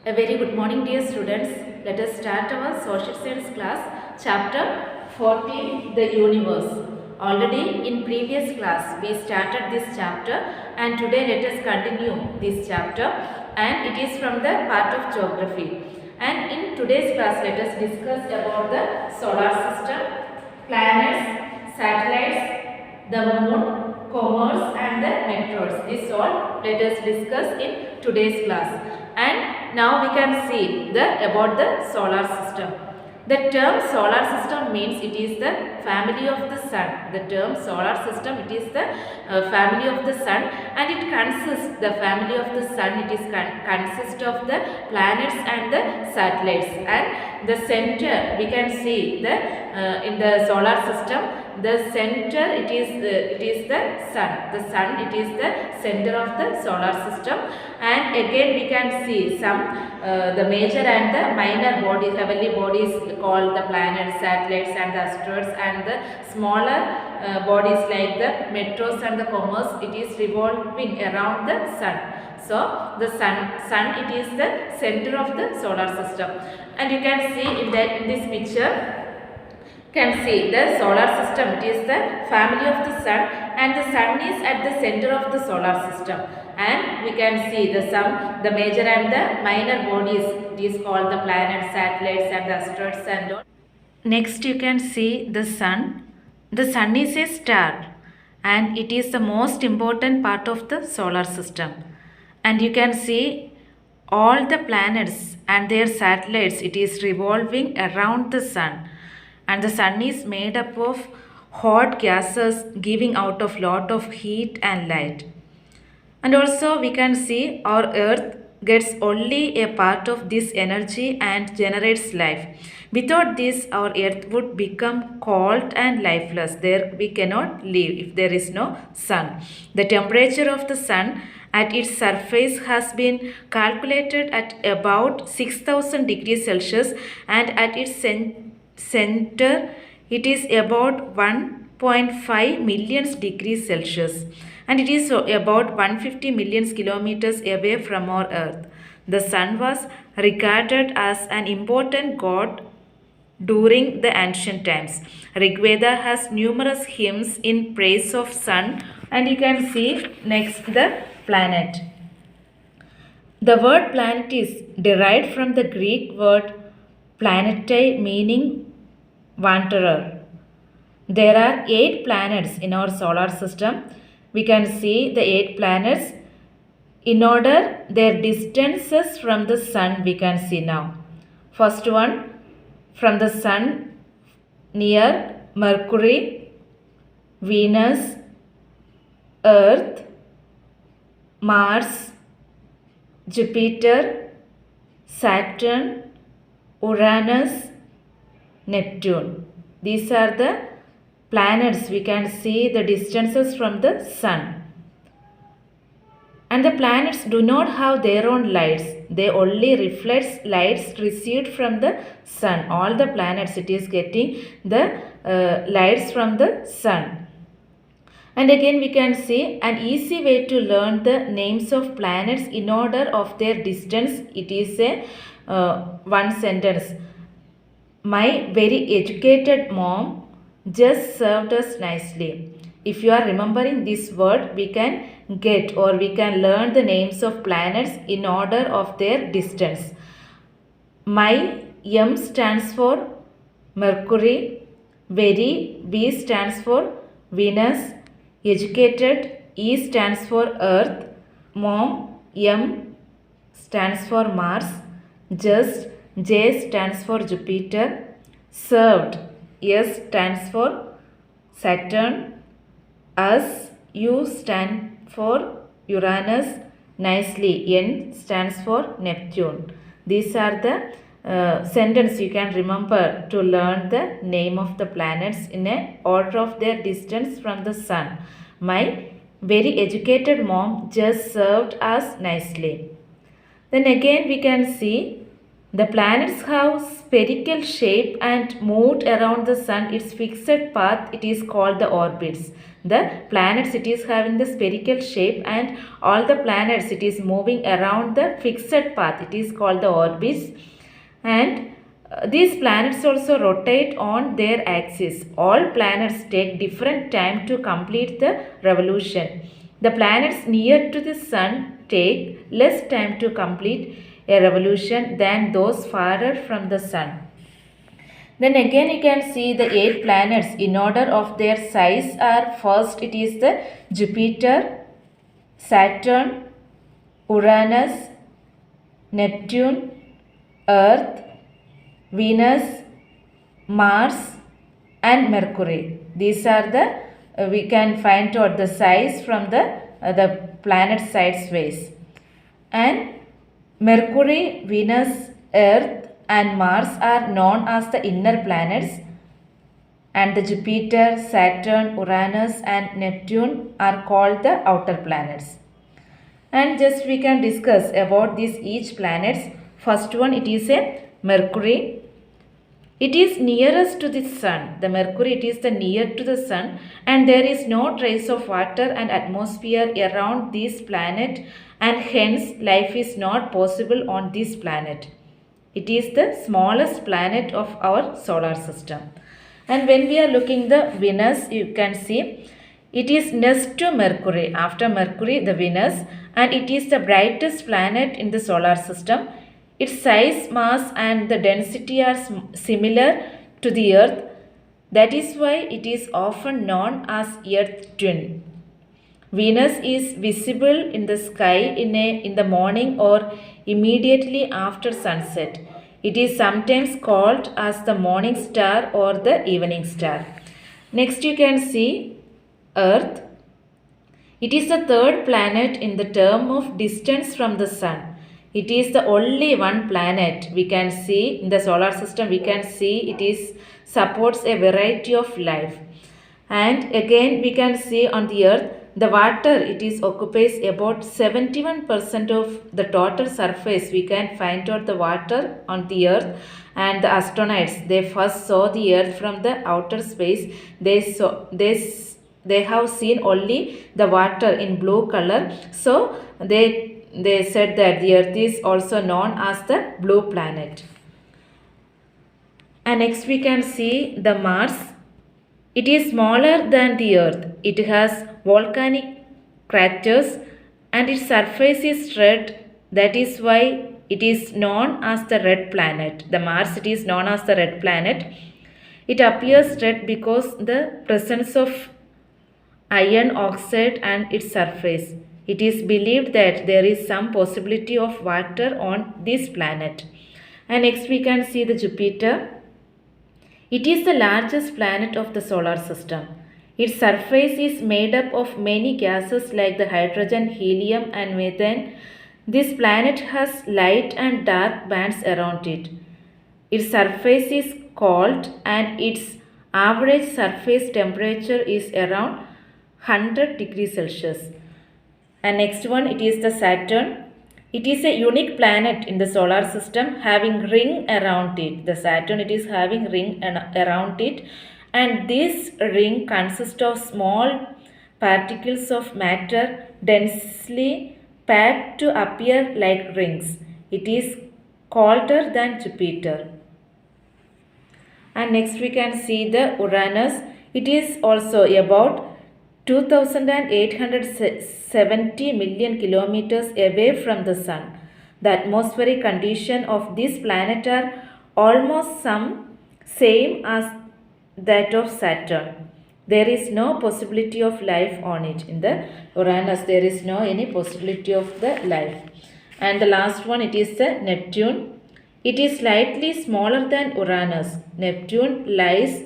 A very good morning, dear students. Let us start our social science class, chapter 14, the universe. Already in previous class, we started this chapter, and today let us continue this chapter, and it is from the part of geography. And in today's class, let us discuss about the solar system, planets, satellites, the moon, comets and the meteors. This all let us discuss in today's class. And now we can see about the solar system. The term solar system means it is the family of the sun. The term solar system, it is the family of the sun, and it consists, the family of the sun, it is consist of the planets and the satellites. And the center, we can see the in the solar system, the center, it is the sun. The sun, it is the center of the solar system. And again we can see some the major and the minor bodies, heavenly bodies called the planets, satellites and the asteroids, and the smaller bodies like the meteors and the comets, it is revolving around the sun. So the sun it is the center of the solar system. And you can see in this picture, can see the solar system, it is the family of the sun, and the sun is at the center of the solar system. And we can see the major and the minor bodies, it is called the planets, satellites and the asteroids and all. Next you can see the sun. The sun is a star, and it is the most important part of the solar system. And you can see all the planets and their satellites, it is revolving around the sun. And the sun is made up of hot gases giving out of lot of heat and light. And also we can see our earth gets only a part of this energy and generates life. Without this, our earth would become cold and lifeless. There we cannot live if there is no sun. The temperature of the sun at its surface has been calculated at about 6000 degrees Celsius, and at its center it is about 1.5 million degrees Celsius, and it is about 150 million kilometers away from our earth. The sun was regarded as an important god during the ancient times. Rigveda has numerous hymns in praise of sun. And you can see next the planet. The word planet is derived from the Greek word planetae, meaning wanderer. There are 8 planets in our solar system. We can see the 8 planets in order their distances from the sun. We can see now. First one, from the sun near Mercury, Venus, Earth, Mars, Jupiter, Saturn, Uranus, Neptune. These are the planets. We can see the distances from the sun. And the planets do not have their own lights. They only reflect lights received from the sun. All the planets, it is getting the lights from the sun. And again we can see an easy way to learn the names of planets in order of their distance. It is a one sentence. My very educated mom just served us nicely. If you are remembering this word, we can get or we can learn the names of planets in order of their distance. My, M stands for Mercury. Very, V stands for Venus. Educated, E stands for Earth. Mom, M stands for Mars. Just, J stands for Jupiter. Served, S stands for Saturn. Us, U stand for Uranus. Nicely, N stands for Neptune. These are the sentence you can remember to learn the name of the planets in a order of their distance from the sun. My very educated mom just served us nicely. Then again we can see the planets have spherical shape and moved around the sun. Its fixed path, it is called the orbits. The planets, it is having the spherical shape, and all the planets, it is moving around the fixed path. It is called the orbits. And these planets also rotate on their axis. All planets take different time to complete the revolution. The planets near to the sun take less time to complete a revolution than those farther from the sun. Then again you can see the 8 planets in order of their size are: first it is the Jupiter, Saturn, Uranus, Neptune, Earth, Venus, Mars and Mercury. These are the we can find out the size from the planet size ways. And Mercury, Venus, Earth and Mars are known as the inner planets, and the Jupiter, Saturn, Uranus and Neptune are called the outer planets. And just we can discuss about these each planets. First one, it is a Mercury. It is nearest to the sun. The Mercury, it is the near to the sun, and there is no trace of water and atmosphere around this planet, and hence life is not possible on this planet. It is the smallest planet of our solar system. And when we are looking the Venus, you can see it is next to Mercury. After Mercury, the Venus, and it is the brightest planet in the solar system. Its size, mass and the density are similar to the Earth. That is why it is often known as Earth twin. Venus is visible in the sky in the morning or immediately after sunset. It is sometimes called as the morning star or the evening star. Next you can see Earth. It is the third planet in the term of distance from the sun. It is the only one planet we can see in the solar system. We can see it is supports a variety of life. And again we can see on the Earth, the water, it is occupies about 71% of the total surface. We can find out the water on the Earth. And the astronauts, they first saw the Earth from the outer space. They have seen only the water in blue color. So they said that the Earth is also known as the blue planet. And next we can see the Mars. It is smaller than the Earth. It has volcanic craters and its surface is red. That is why it is known as the red planet. The Mars, it is known as the red planet. It appears red because the presence of iron oxide and its surface. It is believed that there is some possibility of water on this planet. And next we can see the Jupiter. It is the largest planet of the solar system. Its surface is made up of many gases like the hydrogen, helium and methane. This planet has light and dark bands around it. Its surface is cold and its average surface temperature is around 100 degrees Celsius. And next one, it is the Saturn. It is a unique planet in the solar system having ring around it. The Saturn, it is having ring around it, and this ring consists of small particles of matter densely packed to appear like rings. It is colder than Jupiter. And next we can see the Uranus. It is also about 2,870 million kilometers away from the sun. The atmospheric condition of this planet are almost same as that of Saturn. There is no possibility of life on it. In the Uranus, there is no any possibility of the life. And the last one, it is the Neptune. It is slightly smaller than Uranus. Neptune lies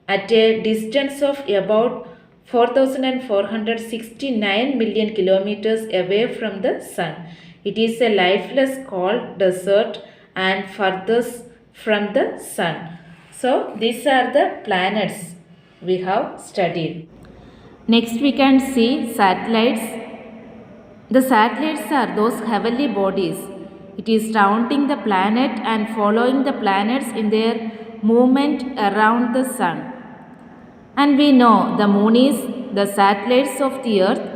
at a distance of about 4,469 million kilometers away from the sun. It is a lifeless cold desert and furthest from the sun. So these are the planets we have studied. Next we can see satellites. The satellites are those heavenly bodies. It is rounding the planet and following the planets in their movement around the sun. And we know the moon is the satellites of the Earth,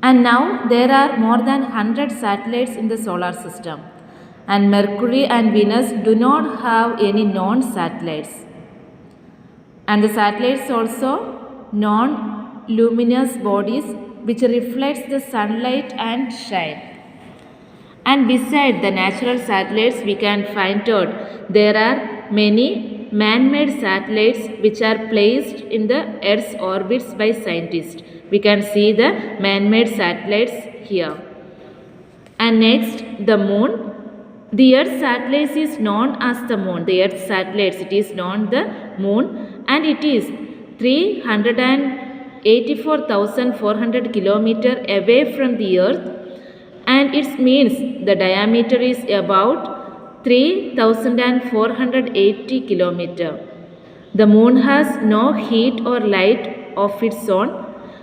and now there are more than 100 satellites in the solar system, and Mercury and Venus do not have any known satellites. And the satellites also non-luminous bodies which reflects the sunlight and shine. And beside the natural satellites, we can find out there are many man-made satellites which are placed in the Earth's orbits by scientists. We can see the man-made satellites here. And next, the moon. The Earth's satellites is known as the moon. The Earth's satellites, it is known the moon, and it is 384,400 kilometers away from the Earth, and it means the diameter is about 3,480 kilometers. The moon has no heat or light of its own,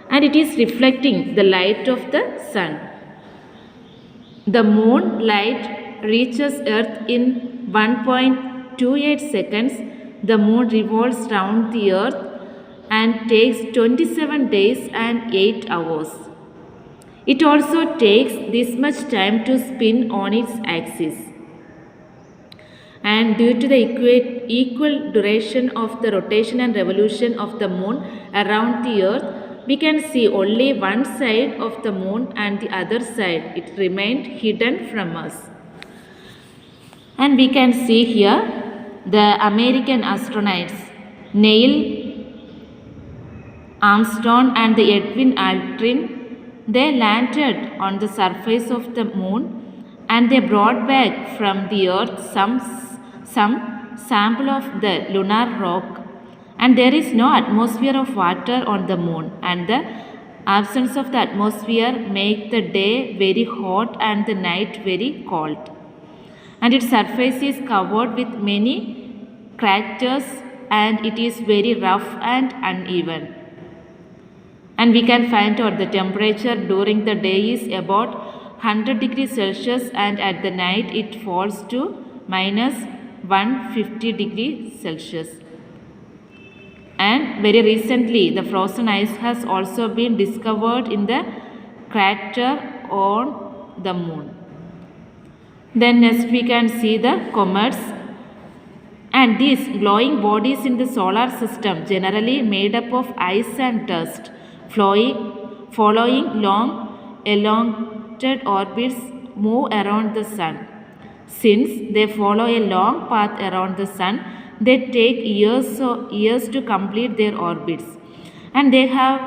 and it is reflecting the light of the sun. The moon light reaches Earth in 1.28 seconds. The moon revolves round the Earth and takes 27 days and 8 hours. It also takes this much time to spin on its axis. And due to the equal duration of the rotation and revolution of the moon around the Earth, we can see only one side of the moon, and the other side it remained hidden from us. And we can see here the American astronauts Neil Armstrong and the Edwin Aldrin. They landed on the surface of the moon, and they brought back from the Earth some sample of the lunar rock. And there is no atmosphere of water on the moon, and the absence of the atmosphere make the day very hot and the night very cold. And its surface is covered with many craters, and it is very rough and uneven. And we can find out the temperature during the day is about 100 degrees Celsius, and at the night it falls to minus 150 degrees Celsius. And very recently the frozen ice has also been discovered in the crater on the moon. Then next we can see the comets, and these glowing bodies in the solar system generally made up of ice and dust, following long elongated orbits move around the sun. Since they follow a long path around the sun, they take years to complete their orbits, and they have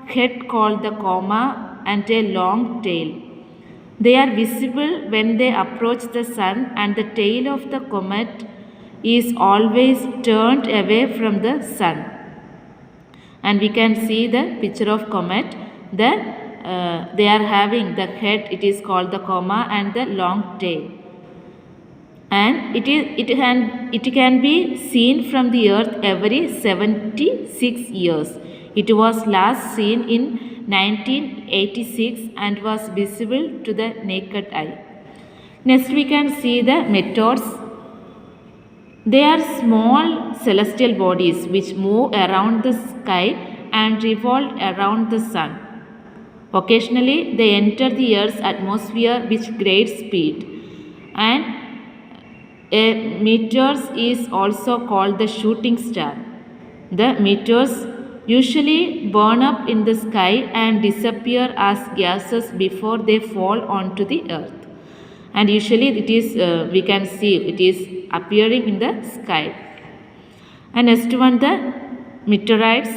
head called the coma and a long tail. They are visible when they approach the sun, and the tail of the comet is always turned away from the sun. And we can see the picture of comet. They are having the head, it is called the coma, and the long tail. And it can be seen from the Earth every 76 years. It was last seen in 1986 and was visible to the naked eye. Next we can see the meteors. They are small celestial bodies which move around the sky and revolve around the sun. Occasionally they enter the Earth's atmosphere with great speed. And a meteor is also called the shooting star. The meteors usually burn up in the sky and disappear as gases before they fall onto the Earth. And usually it is, we can see it is appearing in the sky. And next one, the meteorites.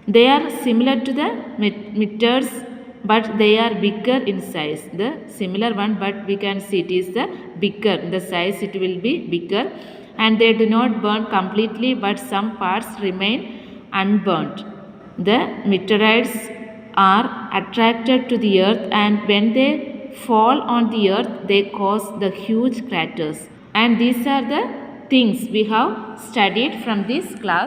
They are similar to the meteors, but they are bigger in size. The similar one, but we can see it is the bigger. The size it will be bigger, and they do not burn completely, but some parts remain unburnt. The meteorites are attracted to the Earth, and when they fall on the Earth, they cause the huge craters. And these are the things we have studied from this class.